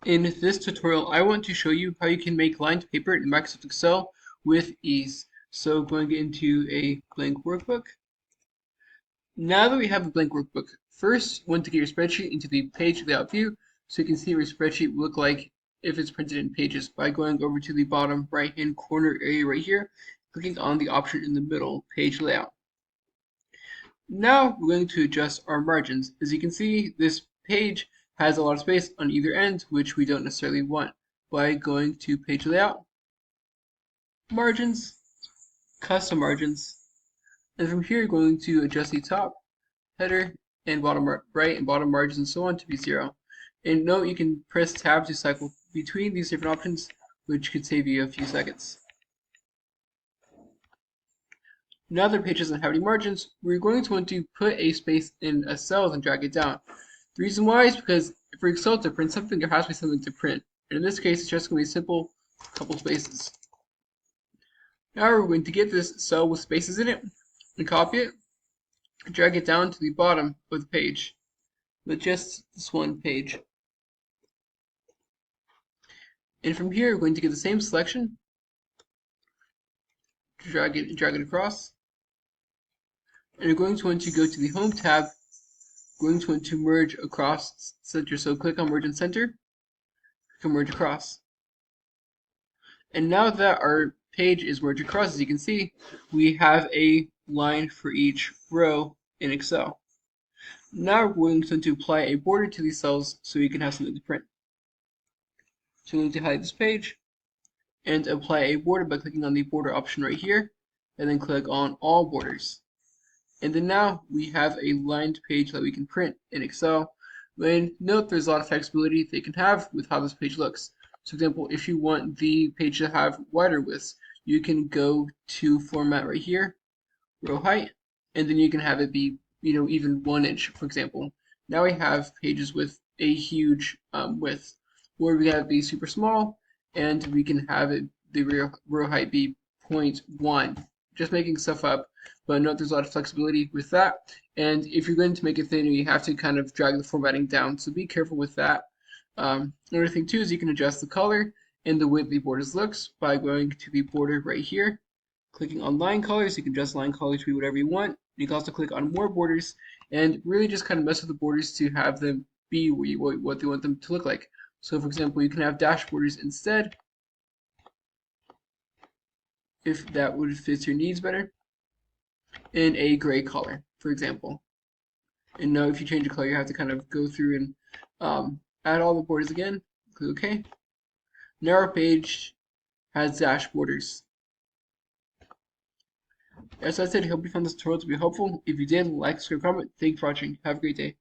In this tutorial, I want to show you how you can make lined paper in Microsoft Excel with ease. So going into a blank workbook. Now that we have a blank workbook, first you want to get your spreadsheet into the page layout view so you can see what your spreadsheet will look like if it's printed in pages by going over to the bottom right hand corner area right here, clicking on the option in the middle, page layout. Now we're going to adjust our margins. As you can see, this page has a lot of space on either end, which we don't necessarily want. By going to page layout, margins, custom margins, and from here you're going to adjust the top, header, and bottom right and bottom margins and so on to be 0. And note you can press tab to cycle between these different options, which could save you a few seconds. Now that the page doesn't have any margins, we're going to want to put a space in a cell and drag it down. The reason why is because for Excel to print something, there has to be something to print. And in this case, it's just going to be a simple couple spaces. Now we're going to get this cell with spaces in it and copy it, and drag it down to the bottom of the page with just this one page. And from here, we're going to get the same selection, drag it across, and you're going to want to go to the Home tab. We're going to want to merge across center. So click on Merge and Center, click on Merge Across. And now that our page is merged across, as you can see, we have a line for each row in Excel. Now we're going to apply a border to these cells so we can have something to print. So we're going to hide this page and apply a border by clicking on the border option right here, and then click on all borders. And then now we have a lined page that we can print in Excel. And note there's a lot of flexibility they can have with how this page looks. So for example, if you want the page to have wider widths, you can go to format right here, row height, and then you can have it be, even 1 inch, for example. Now we have pages with a huge width, or we have it be super small, and we can have it the row height be 0.1. Just making stuff up, but note there's a lot of flexibility with that. And if you're going to make it thinner, you have to kind of drag the formatting down, so be careful with that. Another thing too is you can adjust the color and the way the borders looks by going to the border right here, clicking on line colors. You can adjust line colors to be whatever you want. You can also click on more borders and really just kind of mess with the borders to have them be what they want them to look like. So for example, you can have dash borders instead, if that would fit your needs better, in a gray color, for example. And now if you change the color, you have to kind of go through and add all the borders again. Click OK. Now our page has dash borders. As I said, I hope you found this tutorial to be helpful. If you did, like, subscribe, comment. Thanks for watching. Have a great day.